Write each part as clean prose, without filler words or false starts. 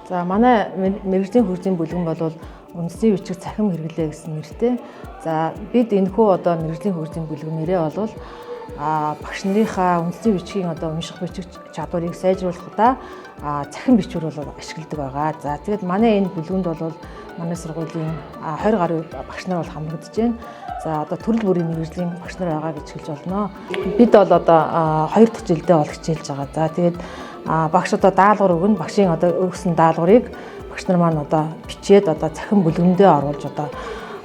За манай мэргэжлийн хөгжлийн бүлгэн бол үндэсний бичиг цахим хэрэглээ гэсэн нэртэй. За бид энэхүү одоо мэргэжлийн хөгжлийн бүлгэнээрээ бол багш нарынхаа үндэсний бичгийн одоо унших бичих чадварыг сайжруулахдаа цахим бичвэр бол ашигладаг байгаа. За тэгээд манай энэ бүлгэнд бол манай сургуулийн 20 гаруй багш нар бол хамрагдаж байна. За одоо төрөл бүрийн мэргэжлийн багш нар байгаа гэж хэлж болно. Бид бол одоо 2 дахь жилдээ бол хичээлж байгаа. За тэгээд багш одоо даалгавар өгнө. Багшийн одоо өгсөн даалгаврыг багш нар маань одоо бичээд одоо цахим бүлгэндээ оруулж одоо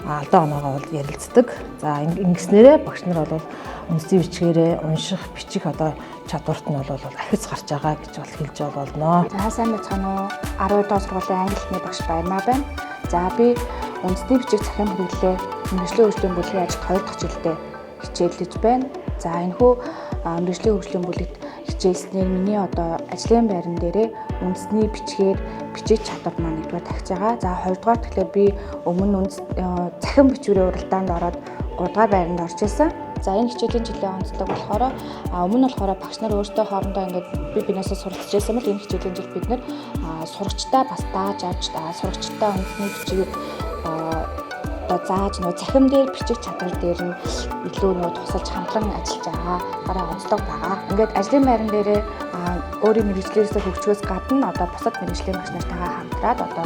алдаа оноогоо бол ярилцдаг. За ингэснээрээ багш нар бол үндэсний бичгээрээ унших, бичих одоо чадварт нь бол ахиц гарч байгаа гэж бол хэлж болно. За сайн байцгаана уу? 12 дугаар сургуулийн англи хэлний багш Баярмаа байна. За би үндэсний бичиг цахим хэрэглээ мэргэжлийн хөгжлийн бүлгийн ажилд 2 дахь жилдээ хичээлж байна. За энэхүү мэргэжлийн хөгжлийн бүлэгт хичээлснээр миний одоо ажлын байран дээрээ үндэсний бичгээр бичих чадвар маань нэгдүгээр тагж байгаа. За хоёрдугаар тэгэхээр би өмнө цахим бичвэрийн уралдаанд ороод 3 дугаар байранд орж ирсэн. За энэ хичээлийн жилийн онцлог болохоор өмнө нь болохоор багш нар өөрсдөө хоорондоо ингээд бинээсээ суралцж байсан бол энэ хичээлийн жил бид нэр сурагчтай бас дааж авч сурагчтай үндэсний бичгийг одоо зааж цахим дээр бичих чадвар дээр нь илүү тусалж хамтран ажиллаж байгаа онцлог байгаа. Ингээд ажлын байран дээрээ өөрийн мэргэжлээс хөгжөхөөс гадна одоо бусад мэргэжлийн багш нартайгаа хамтраад одоо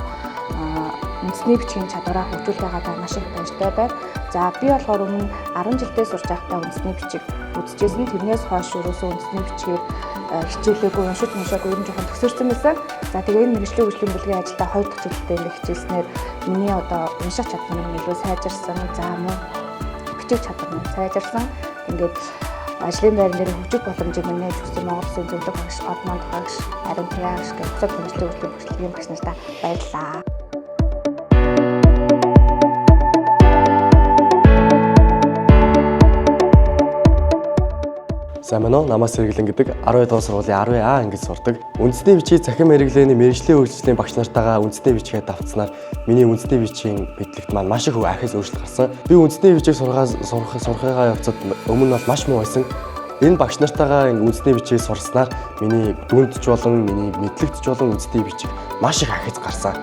үндэсний бичгийн чадвараа хөгжүүлж байгаадаа маш их баяртай байна. За би болохоор өмнө 10 жилдээ сурж байхдаа үндэсний бичиг үзчихсэн. Тэрнээс хойш өрөөсөө үндэсний бичгээр хичээлээгүй уншаагүй ер нь жоохон төгсөрсөн байсан. За тэгээ энэ мэргэжлийн хөгжлийн бүлгийн ажилдаа 2 дахь жилдээ ингээ хичээлснээр миний одоо унших чадвар нь илүү сайжирсан. За мөн бичих чадвар нь сайжирсан. Ингээд ажлын байран дээр хөгжих боломжийг нээж өгсөн Монгол Улсын зөвлөх багш, Одмонд багш, Ариун Тряаш гэх бусад мэргэжлийн хөгжлийн бүлгийн багш нартаа баярлалаа. Сайн байна уу? Намаас Сэргэлэн гэдэг 12 дугаар сургуулийн 10А ангид сурдаг. Үндэсний бичгийн цахим хэрэглээний мэргэжлийн хөгжлийн багш нартайгаа үндэсний бичгээ давтснаар миний үндэсний бичгийн мэдлэгт маань маш их ахиц өөрчлөлт гарсан. Би үндэсний бичгийг сурахыгаа явцад өмнө нь бол маш муу байсан. Энэ багш нартайгаа үндэсний бичгийг сурснаар миний дүндч болон миний мэдлэгтч болон үндэсний бичиг маш их ахиц гарсан.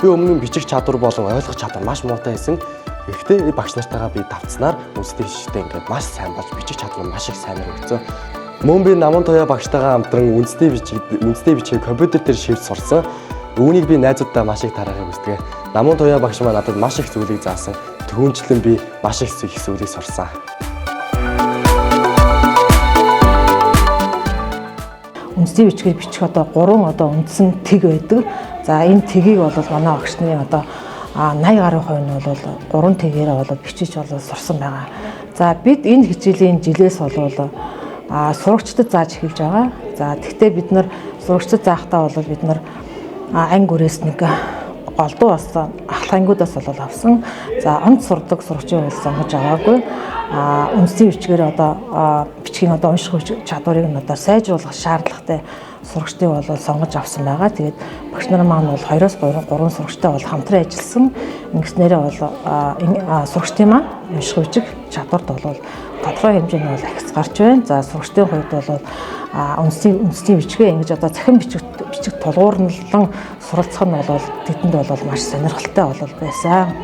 Би өмнө нь бичих чадвар болон ойлгох чадвар маш муутай байсан. Гэхдээ багш нартайгаа би давтснаар үндэсний бичгтэй ингээд маш сайн болж бичих чадвар маш их сайнаар өгцөө. Мөн би Наман Туяа багштайгаа хамтран үндэсний бичгийг компьютер дээр шивж сурсан. Үүнийг би найзуудтай маш их тараахыг хүсдэг. Наман Туяа багш маань надад маш их зүйлийг заасан. Түүнчлэн би маш их зүйлийг сурсан. Үндэсний бичгээр бичих одоо 3 одоо үндсэн тэг байдаг. За энэ тэгийг бол манай багш нарын одоо 80 гаруй хувь нь бол 3 тэгээр бол бичиж бол сурсан байгаа. За бид энэ хичээлийн жилээс бол сурагчдад зааж эхэлж байгаа. За тэгвэл бид нар сурагчдад заахтаа бол бид нар анги үрээс нэг голдуу бас ахлагангуудаас бол авсан. За онц сурдаг сурагчийн бол сонгож аваагүй. Үндэсний бичгээр одоо бичгийн одоо унших чадварыг нь одоо сайжруулах шаардлагатай сурагчдыг бол сонгож авсан байгаа. Тэгээд багш нар маань бол 2-оос 3 сурагчтай бол хамтран ажилласан. Ингэснээрээ бол сурагчдын маань унших бичих чадварт бол тодорхой хэмжээний бол ахиц гарч байна. За сурагчдын хувьд бол үндэсний бичгээ ингэж одоо цахим бичих тулгуурлан суралцах нь бол тэдэнд бол маш сонирхолтой байсан.